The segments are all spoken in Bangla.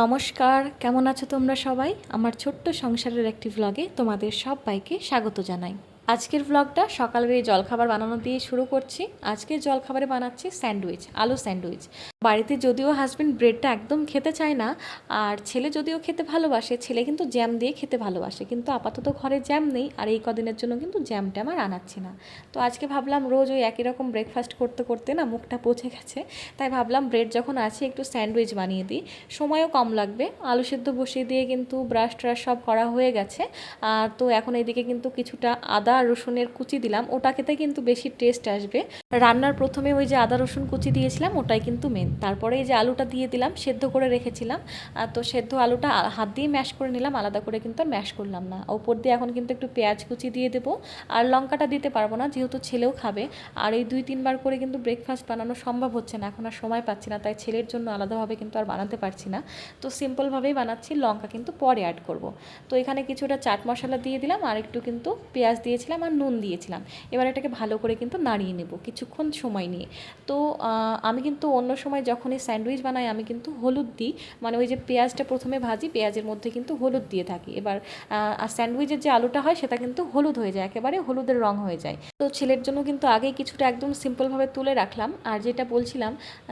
নমস্কার, কেমন আছো তোমরা সবাই? আমার ছোট্ট সংসারের একটি ভ্লগে তোমাদের সবাইকে স্বাগত জানাই। আজকের ভ্লগটা সকালের এই জলখাবার বানানো দিয়ে শুরু করছি। আজকের জলখাবারে বানাচ্ছি স্যান্ডউইচ, আলু স্যান্ডউইচ। বাড়িতে যদিও হাজব্যান্ড ব্রেডটা একদম খেতে চায় না, আর ছেলে যদিও খেতে ভালোবাসে, ছেলে কিন্তু জ্যাম দিয়ে খেতে ভালোবাসে, কিন্তু আপাতত ঘরে জ্যাম নেই, আর এই কদিনের জন্য কিন্তু জ্যামটা আমার আনাচ্ছি না। তো আজকে ভাবলাম রোজ ওই একই রকম ব্রেকফাস্ট করতে করতে না মুখটা পচে গেছে, তাই ভাবলাম ব্রেড যখন আছে একটু স্যান্ডউইচ বানিয়ে দিই, সময়ও কম লাগবে। আলু সেদ্ধ বসিয়ে দিয়ে কিন্তু ব্রাশ ট্রাশ সব করা হয়ে গেছে। তো এখন এইদিকে কিন্তু কিছুটা আদা রসুনের কুচি দিলাম, ওটা খেতে কিন্তু বেশি টেস্ট আসবে। রান্নার প্রথমে ওই যে আদা রসুন কুচি দিয়েছিলাম ওটাই কিন্তু মেন। তারপরে এই যে আলুটা দিয়ে দিলাম, সেদ্ধ করে রেখেছিলাম। তো সেদ্ধ আলুটা হাত দিয়ে ম্যাশ করে নিলাম, আলাদা করে কিন্তু আর ম্যাশ করলাম না। ওপর দিয়ে এখন কিন্তু একটু পেঁয়াজ কুচি দিয়ে দেবো, আর লঙ্কাটা দিতে পারবো না যেহেতু ছেলেও খাবে। আর এই 2-3 বার করে কিন্তু ব্রেকফাস্ট বানানো সম্ভব হচ্ছে না, এখন আর সময় পাচ্ছি না, তাই ছেলের জন্য আলাদাভাবে কিন্তু আর বানাতে পারছি না। তো সিম্পলভাবেই বানাচ্ছি, লঙ্কা কিন্তু পরে অ্যাড করব। তো এখানে কিছুটা চাট মশলা দিয়ে দিলাম, আর একটু কিন্তু পেঁয়াজ দিয়েছিলাম আর নুন দিয়েছিলাম। এবার এটাকে ভালো করে কিন্তু নাড়িয়ে নেব কিছুক্ষণ সময় নিয়ে। তো আমি কিন্তু অন্য সময় যখনই স্যান্ডউইচ বানাই আমি কিন্তু হলুদ দিই, মানে ওই যে পেঁয়াজটা প্রথমে ভাজি, পেঁয়াজের মধ্যে কিন্তু হলুদ দিয়ে থাকি। এবার আর স্যান্ডউইচের যে আলুটা হয় সেটা কিন্তু হলুদ হয়ে যায়, একেবারে হলুদের রং হয়ে যায়। তো ছেলের জন্য কিন্তু আগেই কিছুটা একদম সিম্পলভাবে তুলে রাখলাম। আর যেটা বলছিলাম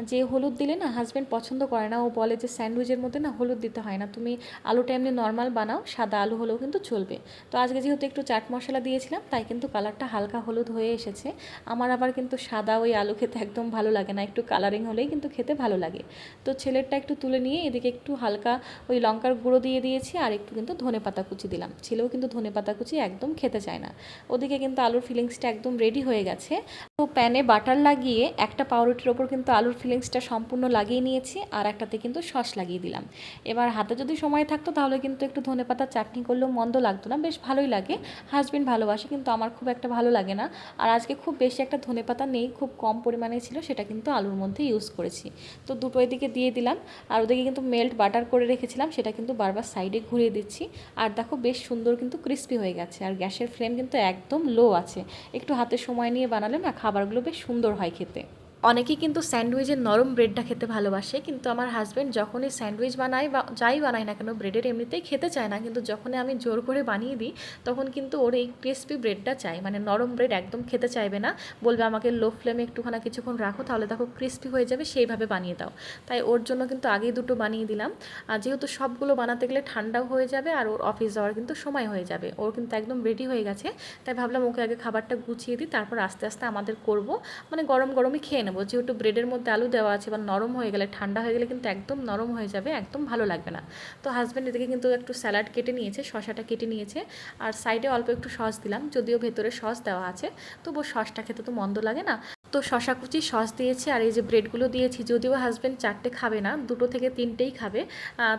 যে হলুদ দিলে না হাজব্যান্ড পছন্দ করে না, ও বলে যে স্যান্ডউইচের মধ্যে না হলুদ দিতে হয় না, তুমি আলুটা এমনি নর্মাল বানাও, সাদা আলু হলেও কিন্তু চলবে। তো আজকে যেহেতু একটু চাট মশলা দিয়েছিলাম তাই কিন্তু কালারটা হালকা হলুদ হয়ে এসেছে। আমার আবার কিন্তু সাদা ওই আলু খেতে একদম ভালো লাগে না, একটু কালারিং হলেই কিন্তু খেতে ভালো লাগে। তো ছেলেরটা একটু তুলে নিয়ে এদিকে একটু হালকা ওই লঙ্কার গুঁড়ো দিয়ে দিয়েছি, আর একটু কিন্তু ধনেপাতা কুচি দিলাম। ছেলেও কিন্তু ধনেপাতা কুচি একদম খেতে চায় না। ওদিকে কিন্তু আলুর ফিলিংসটা একদম রেডি হয়ে গেছে। তো প্যানে বাটার লাগিয়ে একটা পাউরুটির ওপর কিন্তু আলুর ফিলিংসটা সম্পূর্ণ লাগিয়ে নিয়েছি, আর একটাতে কিন্তু সস লাগিয়ে দিলাম। এবার হাতে যদি সময় থাকতো তাহলে কিন্তু একটু ধনেপাতার চাটনি করলেও মন্দ লাগতো না, বেশ ভালোই লাগে। হাজবেন্ড ভালোবাসে কিন্তু আমার খুব একটা ভালো লাগে না। আর আজকে খুব বেশি একটা ধনেপাতা নেই, খুব কম পরিমাণে ছিল, সেটা কিন্তু আলুর মধ্যে ইউজ করেছি। তো দুটো এদিকে দিয়ে দিলাম, আর ওদিকে কিন্তু মেল্ট বাটার করে রেখেছিলাম সেটা কিন্তু বারবার সাইডে ঘুরিয়ে দিচ্ছি। আর দেখো বেশ সুন্দর কিন্তু ক্রিস্পি হয়ে গেছে, আর গ্যাসের ফ্লেম কিন্তু একদম লো আছে। একটু হাতে সময় নিয়ে বানালে না খাবারগুলো বেশ সুন্দর হয় খেতে। অনেকেই কিন্তু স্যান্ডউইচের নরম ব্রেডটা খেতে ভালোবাসে, কিন্তু আমার হাজব্যান্ড যখনই স্যান্ডউইচ বানায় বা যাই বানায় না কেন ব্রেডের এমনিতেই খেতে চায় না, কিন্তু যখনই আমি জোর করে বানিয়ে দিই তখন কিন্তু ওর এই ক্রিস্পি ব্রেডটা চাই, মানে নরম ব্রেড একদম খেতে চাইবে না, বলবে আমাকে লো ফ্লেমে একটুখানি কিছুক্ষণ রাখো তাহলে দেখো ক্রিস্পি হয়ে যাবে, সেইভাবে বানিয়ে দাও। তাই ওর জন্য কিন্তু আগেই দুটো বানিয়ে দিলাম। আর যেহেতু সবগুলো বানাতে গেলে ঠান্ডাও হয়ে যাবে আর ওর অফিস যাওয়ার কিন্তু সময় হয়ে যাবে, ওর কিন্তু একদম রেডি হয়ে গেছে। তাই ভাবলাম ওকে আগে খাবারটা গুছিয়ে দিই, তারপর আস্তে আস্তে আমাদের করব, মানে গরম গরমই খেয়ে নেবো, যেহেতু ব্রেডের মধ্যে আলু দেওয়া আছে। বা নরম হয়ে গেলে, ঠান্ডা হয়ে গেলে কিন্তু একদম নরম হয়ে যাবে, একদম ভালো লাগবে না। তো হাজব্যান্ড এদিকে কিন্তু একটু স্যালাড কেটে নিয়েছে, শশাটা কেটে নিয়েছে, আর সাইডে অল্প একটু সস দিলাম, যদিও ভেতরে সস দেওয়া আছে, তবুও সসটা খেতে তো মন্দ লাগে না। তো শশা কুচি, সস দিয়েছি, আর এই যে ব্রেডগুলো দিয়েছি, যদিও হাজব্যান্ড 4টে খাবে না, 2 থেকে 3টেই খাবে,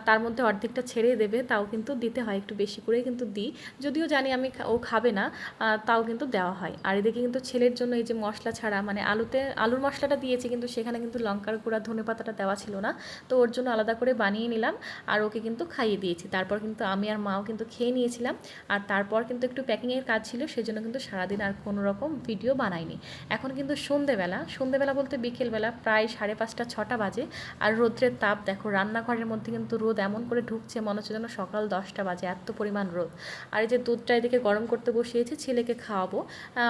তার মধ্যে অর্ধেকটা ছেড়ে দেবে, তাও কিন্তু দিতে হয়, একটু বেশি করেই কিন্তু দিই, যদিও জানি আমি ও খাবে না, তাও কিন্তু দেওয়া হয়। আর এদিকে কিন্তু ছেলের জন্য এই যে মশলা ছাড়া, মানে আলুর মশলাটা দিয়েছি কিন্তু সেখানে কিন্তু লঙ্কার গুঁড়া ধনেপাতাটা দেওয়া ছিল না, তো ওর জন্য আলাদা করে বানিয়ে নিলাম, আর ওকে কিন্তু খাইয়ে দিয়েছি। তারপর কিন্তু আমি আর মাও কিন্তু খেয়ে নিয়েছিলাম। আর তারপর কিন্তু একটু প্যাকিংয়ের কাজ ছিল, সেজন্য কিন্তু সারাদিন আর কোনো রকম ভিডিও বানাইনি। এখন কিন্তু সন্ধেবেলা বলতে বিকেলবেলা প্রায় 5:30-6টা বাজে, আর রোদ্রের তাপ দেখো, রান্নাঘরের মধ্যে কিন্তু রোদ এমন করে ঢুকছে মনে হচ্ছে যেন সকাল 10টা বাজে, এত পরিমাণ রোদ। আর এই যে দুধটা এদিকে গরম করতে বসিয়েছি, ছেলেকে খাওয়াবো।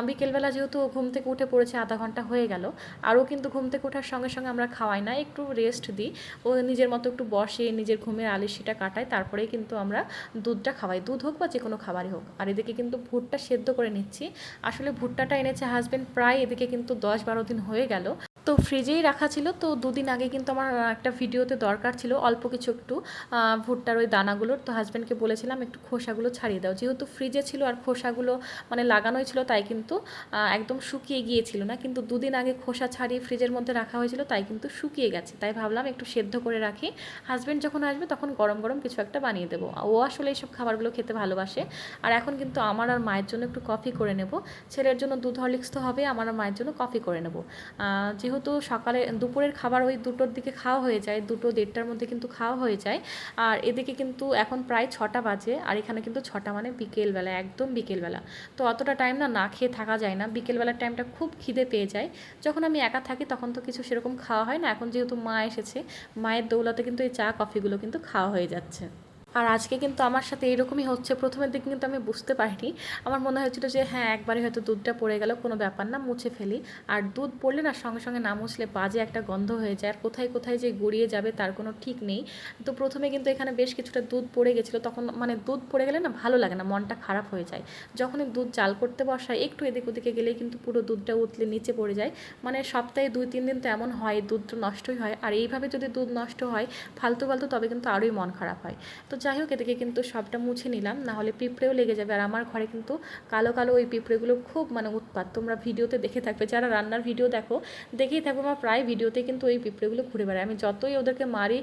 বিকেলবেলা যেহেতু ঘুম থেকে উঠে পড়েছে, আধা ঘন্টা হয়ে গেল, আরও কিন্তু ঘুম থেকে ওঠার সঙ্গে সঙ্গে আমরা খাওয়াই না, একটু রেস্ট দিই, ও নিজের মতো একটু বসে নিজের ঘুমের আলিশিটা কাটায়, তারপরেই কিন্তু আমরা দুধটা খাওয়াই, দুধ হোক বা যে কোনো খাবারই হোক। আর এদিকে কিন্তু ভুট্টা সেদ্ধ করে নিচ্ছি। আসলে ভুট্টাটা এনেছে হাজব্যান্ড প্রায় এদিকে কিন্তু 10-12 দিন হয়ে গেল, তো ফ্রিজেই রাখা ছিল। তো 2 দিন আগে কিন্তু আমার একটা ভিডিওতে দরকার ছিল অল্প কিছু একটু ভুট্টার ওই দানাগুলোর, তো হাজব্যান্ডকে বলেছিলাম একটু খোসাগুলো ছাড়িয়ে দাও, যেহেতু ফ্রিজে ছিল আর খোসাগুলো মানে লাগানোই ছিল, তাই কিন্তু একদম শুকিয়ে গিয়েছিল না, কিন্তু 2 দিন আগে খোসা ছাড়িয়ে ফ্রিজের মধ্যে রাখা হয়েছিল, তাই কিন্তু শুকিয়ে গেছে। তাই ভাবলাম একটু সেদ্ধ করে রাখি, হাজব্যান্ড যখন আসবে তখন গরম গরম কিছু একটা বানিয়ে দেবো, ও আসলে এইসব খাবারগুলো খেতে ভালোবাসে। আর এখন কিন্তু আমার আর মায়ের জন্য একটু কফি করে নেব, ছেলের জন্য দুধ হরলিক্স তো হবে, আমার আর মায়ের জন্য কফি করে নেব। যেহেতু যেহেতু সকালে দুপুরের খাবার ওই 2টোর দিকে খাওয়া হয়ে যায়, 2-2:30টার মধ্যে কিন্তু খাওয়া হয়ে যায়। আর এদিকে কিন্তু এখন প্রায় 6টা বাজে, আর এখানে কিন্তু 6টা মানে বিকেলবেলা, একদম বিকেলবেলা। তো অতটা টাইম না খেয়ে থাকা যায় না, বিকেলবেলার টাইমটা খুব খিদে পেয়ে যায়। যখন আমি একা থাকি তখন তো কিছু সেরকম খাওয়া হয় না, এখন যেহেতু মা এসেছে, মায়ের দৌলতে কিন্তু এই চা কফিগুলো কিন্তু খাওয়া হয়ে যাচ্ছে। আর আজকে কিন্তু আমার সাথে এরকমই হচ্ছে। প্রথমের দিকে কিন্তু আমি বুঝতে পারিনি, আমার মনে হয়েছিল যে হ্যাঁ একবারে হয়তো দুধটা পড়ে গেল, কোনো ব্যাপার না, মুছে ফেলি। আর দুধ পড়লে না সঙ্গে সঙ্গে না মুছলে বাজে একটা গন্ধ হয়ে যায়, আর কোথায় কোথায় যে গড়িয়ে যাবে তার কোনো ঠিক নেই। তো প্রথমে কিন্তু এখানে বেশ কিছুটা দুধ পড়ে গেছিলো, তখন মানে দুধ পড়ে গেলে না ভালো লাগে না, মনটা খারাপ হয়ে যায়। যখনই দুধ জাল করতে বসায় একটু এদিক ওদিকে গেলেই কিন্তু পুরো দুধটা উতলে নিচে পড়ে যায়। মানে সপ্তাহে 2-3 দিন তো এমন হয়, দুধ তো নষ্টই হয়। আর এইভাবে যদি দুধ নষ্ট হয় ফালতু ফালতু, তবে কিন্তু আরোই মন খারাপ হয়। তো যাই হোক, এদিকে কিন্তু সবটা মুছে নিলাম, নাহলে পিঁপড়েও লেগে যাবে। আর আমার ঘরে কিন্তু কালো কালো ওই পিঁপড়েগুলো খুব মানে উৎপাত, তোমরা ভিডিওতে দেখে থাকবে, যারা রান্নার ভিডিও দেখেই থাকবে, আমার প্রায় ভিডিওতে কিন্তু ওই পিঁপড়েগুলো ঘুরে বেড়ায়। আমি যতই ওদেরকে মারি,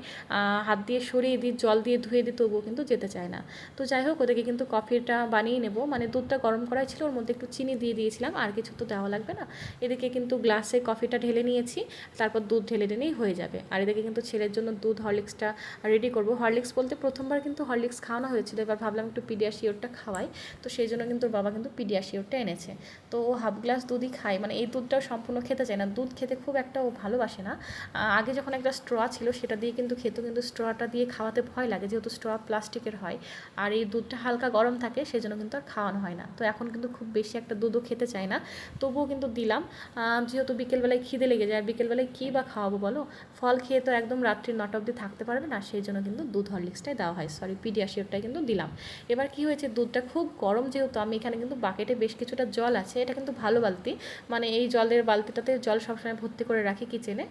হাত দিয়ে সরিয়ে দিই, জল দিয়ে ধুয়ে দিই, তবুও কিন্তু যেতে চায় না। তো যাই হোক, ওদেরকে কিন্তু কফিটা বানিয়ে নেব, মানে দুধটা গরম করাই ছিল, ওর মধ্যে একটু চিনি দিয়ে দিয়েছিলাম, আর কিছু তো দেওয়া লাগবে না। এদিকে কিন্তু গ্লাসে কফিটা ঢেলে নিয়েছি, তারপর দুধ ঢেলে দিলেই হয়ে যাবে। আর এদিকে কিন্তু ছেলের জন্য দুধ হরলিক্সটা রেডি করব। হরলিক্স বলতে প্রথমবার কিন্তু হরলিক্স খাওয়ানো হয়েছিল, এবার ভাবলাম একটু পিডিয়াশিওরটা খাওয়াই, তো সেই জন্য কিন্তু বাবা কিন্তু পিডিয়াশিওরটা এনেছে। তো ও হাফ গ্লাস দুধই খায়, মানে এই দুধটাও সম্পূর্ণ খেতে চায় না, দুধ খেতে খুব একটা ও ভালোবাসে না। আগে যখন একটা স্ট্র ছিল সেটা দিয়ে কিন্তু খেত, কিন্তু স্ট্রটা দিয়ে খাওয়াতে ভয় লাগে, যেহেতু স্ট্র প্লাস্টিকের হয়, আর এই দুধটা হালকা গরম থাকে, সেই জন্য কিন্তু আর খাওয়ানো হয় না। তো এখন কিন্তু খুব বেশি একটা দুধও খেতে চায় না, তবুও কিন্তু দিলাম, যেহেতু বিকেলবেলায় খিদে লেগে যায়। আর বিকেলবেলায় কী বা খাওয়াবো বলো, ফল খেয়ে তো একদম রাত্রি 9টা অবধি থাকতে পারবে না, সেই জন্য কিন্তু দুধ হরলিক্সটাই দেওয়া হয়, সরি পিডিয়াশিওরটাই কিন্তু দিলাম। এবার কি হয়েছে, দুধটা খুব গরম, যেহেতু আমি এখানে কিন্তু বাকেটে বেশ কিছুটা জল আছে, এটা কিন্তু ভালো বালতি, মানে এই জলের বালতিটাতে জল সবসময় ভর্তি করে রাখি কিচেনে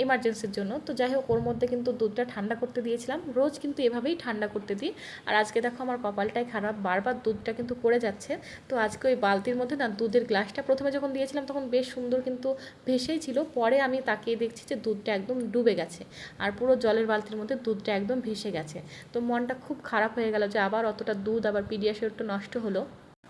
এমার্জেন্সির জন্য। তো যাই হোক, ওর মধ্যে কিন্তু দুধটা ঠান্ডা করতে দিয়েছিলাম, রোজ কিন্তু এভাবেই ঠান্ডা করতে দিই। আর আজকে দেখো আমার কপালটাই খারাপ, বারবার দুধটা কিন্তু পড়ে যাচ্ছে। তো আজকে ওই বালতির মধ্যে না দুধের গ্লাসটা প্রথমে যখন দিয়েছিলাম তখন বেশ সুন্দর কিন্তু ভেসেই ছিল, পরে আমি তাকিয়ে দেখছি যে দুধটা একদম ডুবে গেছে, আর পুরো জলের বালতির মধ্যে দুধটা একদম ভেসে গেছে। তো মনটা খুব খারাপ হয়ে গেল যে আবার অতটা দুধ, আবার পিডিয়াশিওরটা নষ্ট হলো।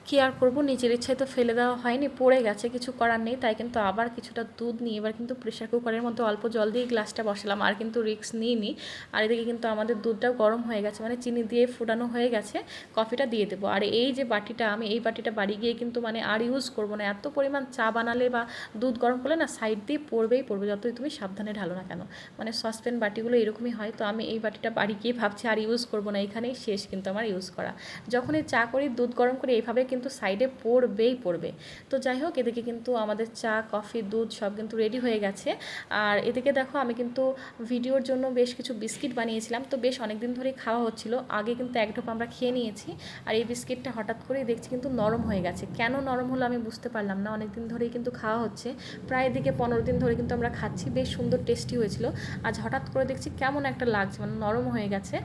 কী আর করবো, নিজের ইচ্ছায় তো ফেলে দেওয়া হয়নি, পড়ে গেছে, কিছু করার নেই। তাই কিন্তু আবার কিছুটা দুধ নিয়ে এবার কিন্তু প্রেশার কুকারের মধ্যে অল্প জল দিয়ে গ্লাসটা বসালাম, আর কিন্তু রিস্ক নিইনি। আর এদিকে কিন্তু আমাদের দুধটাও গরম হয়ে গেছে, মানে চিনি দিয়ে ফুটানো হয়ে গেছে, কফিটা দিয়ে দেবো। আর এই যে বাটিটা, আমি এই বাটিটা বাড়ি গিয়ে কিন্তু মানে আর ইউজ করবো না, এত পরিমাণ চা বানালে বা দুধ গরম করলে না সাইড দিয়ে পড়বেই পড়বে, যতই তুমি সাবধানে ঢালো না কেন। মানে সসপ্যান বাটিগুলো এরকমই হয়। তো আমি এই বাটিটা বাড়ি গিয়ে ভাবছি আর ইউজ করবো না, এখানেই শেষ কিন্তু আমার ইউজ করা। যখনই চা করি, দুধ গরম করি, এইভাবে কিন্তু সাইডে পড়বেই পড়বে। তো যাই হোক, এদিকে কিন্তু আমাদের চা কফি দুধ সব কিন্তু রেডি হয়ে গেছে। আর এদিকে দেখো, আমি কিন্তু ভিডিওর জন্য বেশ কিছু বিস্কিট বানিয়েছিলাম, তো বেশ অনেক দিন ধরেই খাওয়া হচ্ছিল, আগে কিন্তু এক ঢোক আমরা খেয়ে নিয়েছি। আর এই বিস্কিটটা হঠাৎ করেই দেখছি কিন্তু নরম হয়ে গেছে, কেন নরম হলো আমি বুঝতে পারলাম না, অনেক দিন ধরেই কিন্তু খাওয়া হচ্ছে, প্রায় এদিকে 15 দিন ধরে কিন্তু আমরা খাচ্ছি, বেশ সুন্দর টেস্টি হয়েছিল। আজ হঠাৎ করে দেখছি কেমন একটা লাগছে, মানে নরম হয়ে গেছে।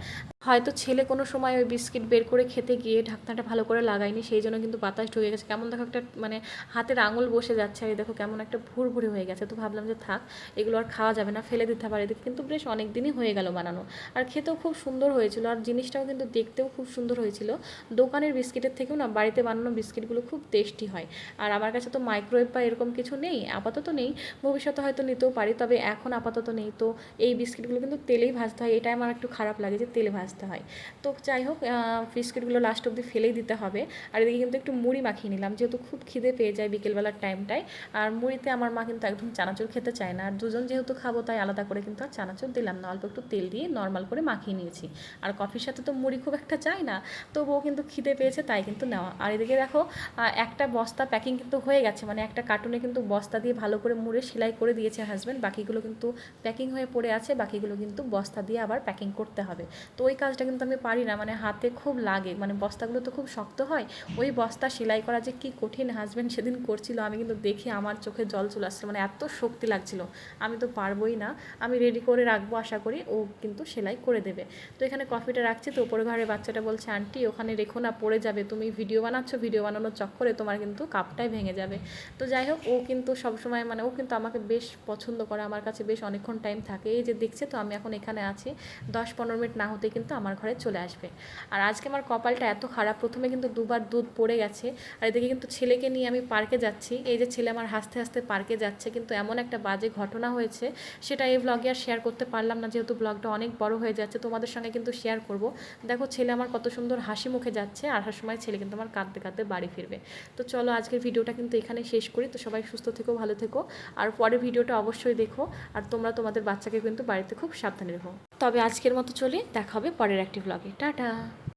হয়তো ছেলে কোনো সময় ওই বিস্কিট বের করে খেতে গিয়ে ঢাকনাটা ভালো করে লাগায়নি, সেই জন্য কিন্তু বাতাস ঢুকে গেছে, কেমন দেখো একটা মানে হাতের আঙুল বসে যাচ্ছে, আর দেখো কেমন একটা ভুরভুরি হয়ে গেছে। তো ভাবলাম যে থাক, এগুলো আর খাওয়া যাবে না, ফেলে দিতে পারে। এদিকে কিন্তু বেশ অনেক দিনই হয়ে গেল বানানো, আর খেতেও খুব সুন্দর হয়েছিল, আর জিনিসটাও কিন্তু দেখতেও খুব সুন্দর হয়েছিল। দোকানের বিস্কিটের থেকেও না বাড়িতে বানানো বিস্কিটগুলো খুব টেস্টি হয়। আর আমার কাছে তো মাইক্রোওয়েভ বা এরকম কিছু নেই, আপাতত নেই, ভবিষ্যতে হয়তো নিতেও পারি, তবে এখন আপাতত নেই। তো এই বিস্কিটগুলো কিন্তু তেলেই ভাজতে হয়, এটাই আমার একটু খারাপ লাগে যে তেলে ভাজতে হয়। তো যাই হোক, বিস্কিটগুলো লাস্ট অবধি ফেলেই দিতে হবে। আর এদিকে কিন্তু একটু মুড়ি মাখিয়ে নিলাম, যেহেতু খুব খিদে পেয়ে যায় বিকেলবেলার টাইমটায়। আর মুড়িতে আমার মা কিন্তু একদম চানাচুর খেতে চায় না, আর দুজন যেহেতু খাবো তাই আলাদা করে কিন্তু আর চানাচুর দিলাম না, অল্প একটু তেল দিয়ে নর্মাল করে মাখিয়ে নিয়েছি। আর কফির সাথে তো মুড়ি খুব একটা চাই না, তবুও কিন্তু খিদে পেয়েছে তাই কিন্তু নেওয়া। আর এদিকে দেখো, একটা বস্তা প্যাকিং কিন্তু হয়ে গেছে, মানে একটা কার্টুনে কিন্তু বস্তা দিয়ে ভালো করে মুড়ে সেলাই করে দিয়েছে হাজব্যান্ড, বাকিগুলো কিন্তু প্যাকিং হয়ে পড়ে আছে, বাকিগুলো কিন্তু বস্তা দিয়ে আবার প্যাকিং করতে হবে। তো ওই কাজটা কিন্তু আমি পারি না, মানে হাতে খুব লাগে, মানে বস্তাগুলো তো খুব শক্ত হয়, ওই বস্তা সেলাই করা যে কী কঠিন হাজব্যান্ড সেদিন করছিল, আমি কিন্তু দেখে আমার চোখে জল চলে আসছে, মানে এত শক্তি লাগছিল, আমি তো পারবোই না। আমি রেডি করে রাখবো, আশা করি ও কিন্তু সেলাই করে দেবে। তো এখানে কফিটা রাখছি, তো ওপরে ঘরে বাচ্চাটা বলছে আন্টি ওখানে রেখো না, পড়ে যাবে, তুমি ভিডিও বানাচ্ছ, ভিডিও বানানোর চক্করে তোমার কিন্তু কাপটাই ভেঙে যাবে। তো যাই হোক, ও কিন্তু সবসময় মানে ও কিন্তু আমাকে বেশ পছন্দ করে, আমার কাছে বেশ অনেকক্ষণ টাইম থাকে। এই যে দেখছে তো আমি এখন এখানে আছি, 10-15 মিনিট না হতে কিন্তু আমার ঘরে চলে আসবে। আর আজকে আমার কপালটা এত খারাপ, প্রথমে কিন্তু দুবার দুধ পড়ে গেছে। আর এদিকে কিন্তু ছেলেকে নিয়ে আমি পার্কে যাচ্ছি, এই যে ছেলে আমার হাসতে হাসতে পার্কে যাচ্ছে, কিন্তু এমন একটা বাজে ঘটনা হয়েছে সেটা এই ব্লগে আর শেয়ার করতে পারলাম না, যেহেতু ব্লগটা অনেক বড় হয়ে যাচ্ছে। তোমাদের সঙ্গে কিন্তু শেয়ার করব। দেখো ছেলে আমার কত সুন্দর হাসি মুখে যাচ্ছে, আসার সময় ছেলে কিন্তু আমার কাঁদতে কাঁদতে বাড়ি ফিরবে। তো চলো আজকের ভিডিওটা কিন্তু এখানে শেষ করি। তো সবাই সুস্থ থেকো, ভালো থেকো, আর পরের ভিডিওটা অবশ্যই দেখো। আর তোমরা তোমাদের বাচ্চাকে কিন্তু বাড়িতে খুব সাবধানে রেখো। তবে আজকের মতো চলে, দেখা হবে পরের একটি ব্লগে। টাটা।